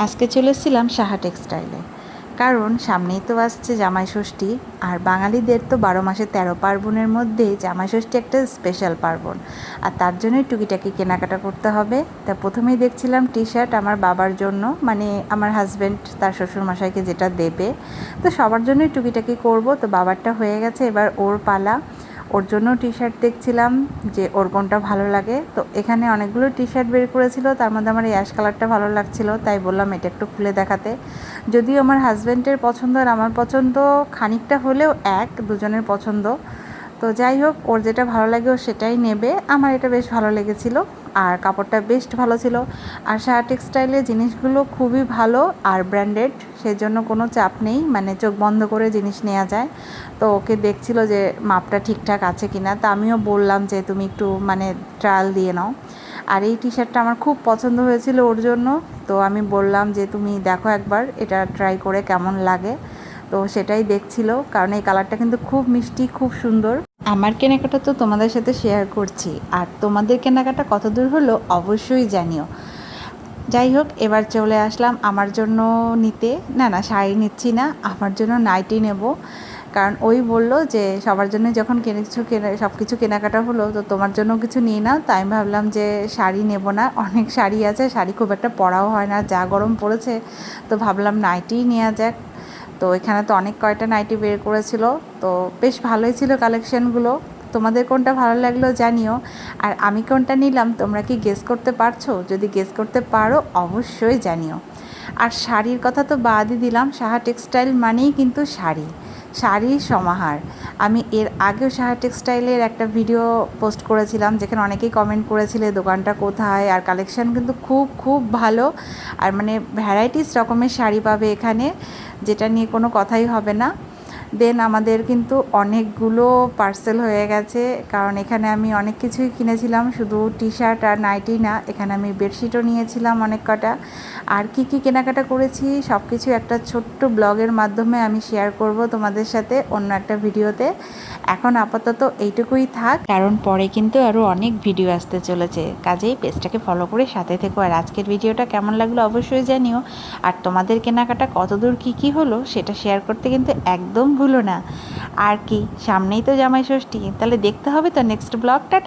আজকে চলে এসেছিলাম সাহা টেক্সটাইলে, কারণ সামনেই তো আসছে জামাই ষষ্ঠী। আর বাঙালিদের তো 12 মাসে 13 পার্বণের মধ্যে জামাই ষষ্ঠী একটা স্পেশাল পার্বণ, আর তার জন্যই টুকিটাকি কেনাকাটা করতে হবে। তা প্রথমেই দেখছিলাম টি শার্ট আমার বাবার জন্য, মানে আমার হাজব্যান্ড তার শ্বশুরমশাইকে যেটা দেবে, তো সবার জন্যই টুকিটাকি করব। তো বাবারটা হয়ে গেছে, এবার ওর পালা। ওর জন্য টি শার্ট দেখছিলাম যে ওর কোনটা ভালো লাগে। তো এখানে অনেকগুলো টি শার্ট বের করেছিল, তার মধ্যে আমার এই অ্যাশ কালারটা ভালো লাগছিল, তাই বললাম এটা একটু খুলে দেখাতে। যদিও আমার হাজব্যান্ডের পছন্দ আর আমার পছন্দ খানিকটা হলেও এক, দুজনের পছন্দ। তো যাই হোক, ওর যেটা ভালো লাগে ও সেটাই নেবে। আমার এটা বেশ ভালো লেগেছিল, আর কাপড়টা বেশ ভালো ছিল। আর সাহা টেক্সটাইলের জিনিসগুলো খুবই ভালো আর ব্র্যান্ডেড, সেজন্য কোনো চাপ নেই, মানে চোখ বন্ধ করে জিনিস নেওয়া যায়। তো ওকে দেখছিল যে মাপটা ঠিকঠাক আছে কি না, তা আমিও বললাম যে তুমি একটু মানে ট্রায়াল দিয়ে নাও। আর এই টি শার্টটা আমার খুব পছন্দ হয়েছিল ওর জন্য, তো আমি বললাম যে তুমি দেখো একবার এটা ট্রাই করে কেমন লাগে। তো সেটাই দেখছিল, কারণ এই কালারটা কিন্তু খুব মিষ্টি, খুব সুন্দর। আমার কেনাকাটা তো তোমাদের সাথে শেয়ার করছি, আর তোমাদের কেনাকাটা কত দূর হলো অবশ্যই জানিও। যাই হোক, এবার চলে আসলাম আমার জন্য নিতে। না, শাড়ি নিচ্ছি না, আমার জন্য নাইটি নেব। কারণ ওই বললো যে সবার জন্য যখন সব কিছু কেনাকাটা হলো, তো তোমার জন্য কিছু নিয়ে নাও। তাই আমি ভাবলাম যে শাড়ি নেব না, অনেক শাড়ি আছে, শাড়ি খুব একটা পরাও হয় না, যা গরম পড়েছে। তো ভাবলাম নাইটিই নেওয়া যাক। তো এখানে তো অনেক কয়টা নাইটি বের করেছিল, তো বেশ ভালোই ছিল কালেকশানগুলো। তোমাদের কোনটা ভালো লাগলো জানিও। আর আমি কোনটা নিলাম তোমরা কি গেস করতে পারছো? যদি গেস করতে পারো অবশ্যই জানিও। আর শাড়ির কথা তো বাদই দিলাম, সাহা টেক্সটাইল মানেই কিন্তু শাড়ির সমাহার। আমি এর আগেও সাহা টেক্সটাইলের একটা ভিডিও পোস্ট করেছিলাম, যেখানে অনেকেই কমেন্ট করেছিলে দোকানটা কোথায়, আর কালেকশান কিন্তু খুব খুব ভালো। আর মানে ভ্যারাইটিস রকমের শাড়ি পাবে এখানে, যেটা নিয়ে কোনো কথাই হবে না। দেন আমাদের কিন্তু অনেকগুলো পার্সেল হয়ে গেছে, কারণ এখানে আমি অনেক কিছুই কিনেছিলাম, শুধু টি শার্ট আর নাইটি না, এখানে আমি বেডশিটও নিয়েছিলাম অনেক কটা। আর কি কি কেনাকাটা করেছি সব কিছু একটা ছোট্ট ব্লগের মাধ্যমে আমি শেয়ার করব তোমাদের সাথে অন্য একটা ভিডিওতে। এখন আপাতত এইটুকুই থাক, কারণ পরে কিন্তু আরও অনেক ভিডিও আসতে চলেছে, কাজেই পেজটাকে ফলো করে সাথে থেকো। আর আজকের ভিডিওটা কেমন লাগলো অবশ্যই জানিও। আর তোমাদের কেনাকাটা কতদূর কী হলো সেটা শেয়ার করতে কিন্তু একদম ভুলো না। আর কি, সামনেই তো জামাই ষষ্ঠী, তাহলে দেখতে হবে তো নেক্সট ব্লগটা।